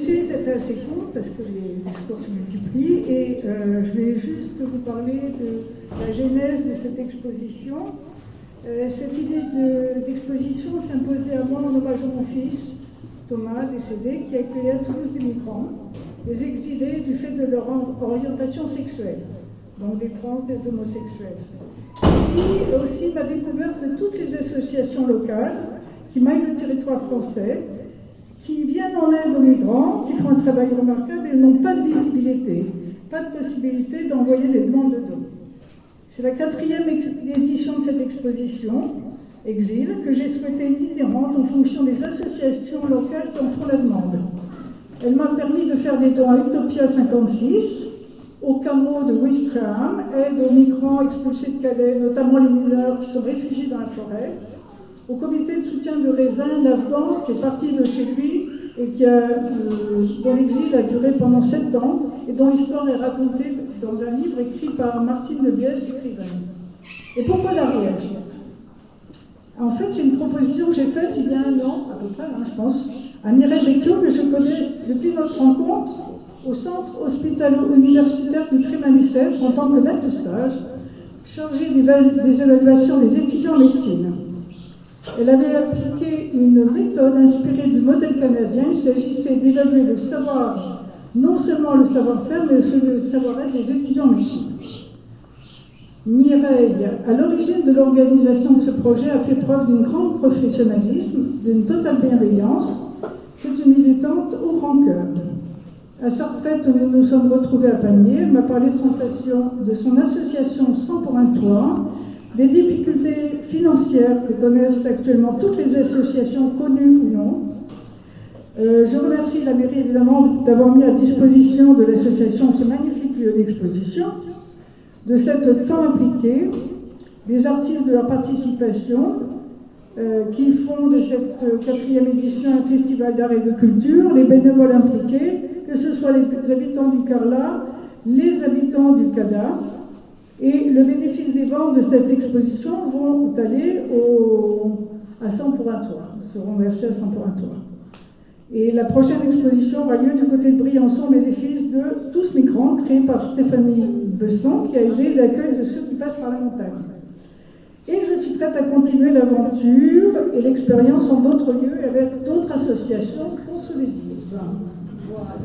essayer d'être assez court parce que les discours se multiplient et je vais juste vous parler de la genèse de cette exposition. Cette idée d'exposition s'imposait à moi en hommage à mon fils, Thomas, décédé, qui accueillait à Toulouse des migrants, des exilés du fait de leur orientation sexuelle, donc des trans, des homosexuels. Et aussi ma découverte de toutes les associations locales qui maillent le territoire français, qui viennent en aide aux migrants, qui font un travail remarquable et n'ont pas de visibilité, pas de possibilité d'envoyer des demandes de dons. C'est la 4e édition de cette exposition, Exil, que j'ai souhaité itinérante en fonction des associations locales qui en font la demande. Elle m'a permis de faire des dons à Utopia 56, au Camo de Ouistreham, aide aux migrants expulsés de Calais, notamment les mineurs qui sont réfugiés dans la forêt, au comité de soutien de Raisin, d'Afghan, qui est parti de chez lui et dont l'exil a duré pendant 7 ans et dont l'histoire est racontée dans un livre écrit par Martine de Biès, écrivaine. Et pourquoi l'Ariège? En fait, c'est une proposition que j'ai faite il y a 1 an, à peu près, je pense, à Mireille Becchio, que je connais depuis notre rencontre au centre hospitalo-universitaire du Crémanicef en tant que maître de stage, chargé des évaluations des étudiants en médecine. Elle avait appliqué une méthode inspirée du modèle canadien. Il s'agissait d'évaluer le savoir, non seulement le savoir-faire, mais aussi le savoir-être des étudiants en médecine. Mireille, à l'origine de l'organisation de ce projet, a fait preuve d'un grand professionnalisme, d'une totale bienveillance. C'est une militante au grand cœur. À sa retraite, nous nous sommes retrouvés à Pamiers. Elle m'a parlé de son association 100 pour un toit, des difficultés financières que connaissent actuellement toutes les associations connues ou non. Je remercie la mairie évidemment d'avoir mis à disposition de l'association ce magnifique lieu d'exposition, de cette temps impliqué, des artistes de leur participation qui font de cette 4e édition un festival d'art et de culture, les bénévoles impliqués, que ce soit les habitants du Carlat, les habitants du CADA. Et le bénéfice des ventes de cette exposition vont aller à 100 pour un toit, seront versés à 100 pour un toit. Et la prochaine exposition aura lieu du côté de Briançon, au bénéfice de Tous Migrants, créé par Stéphanie Besson, qui a aidé l'accueil de ceux qui passent par la montagne. Et je suis prête à continuer l'aventure et l'expérience en d'autres lieux et avec d'autres associations pour se le dire. Voilà.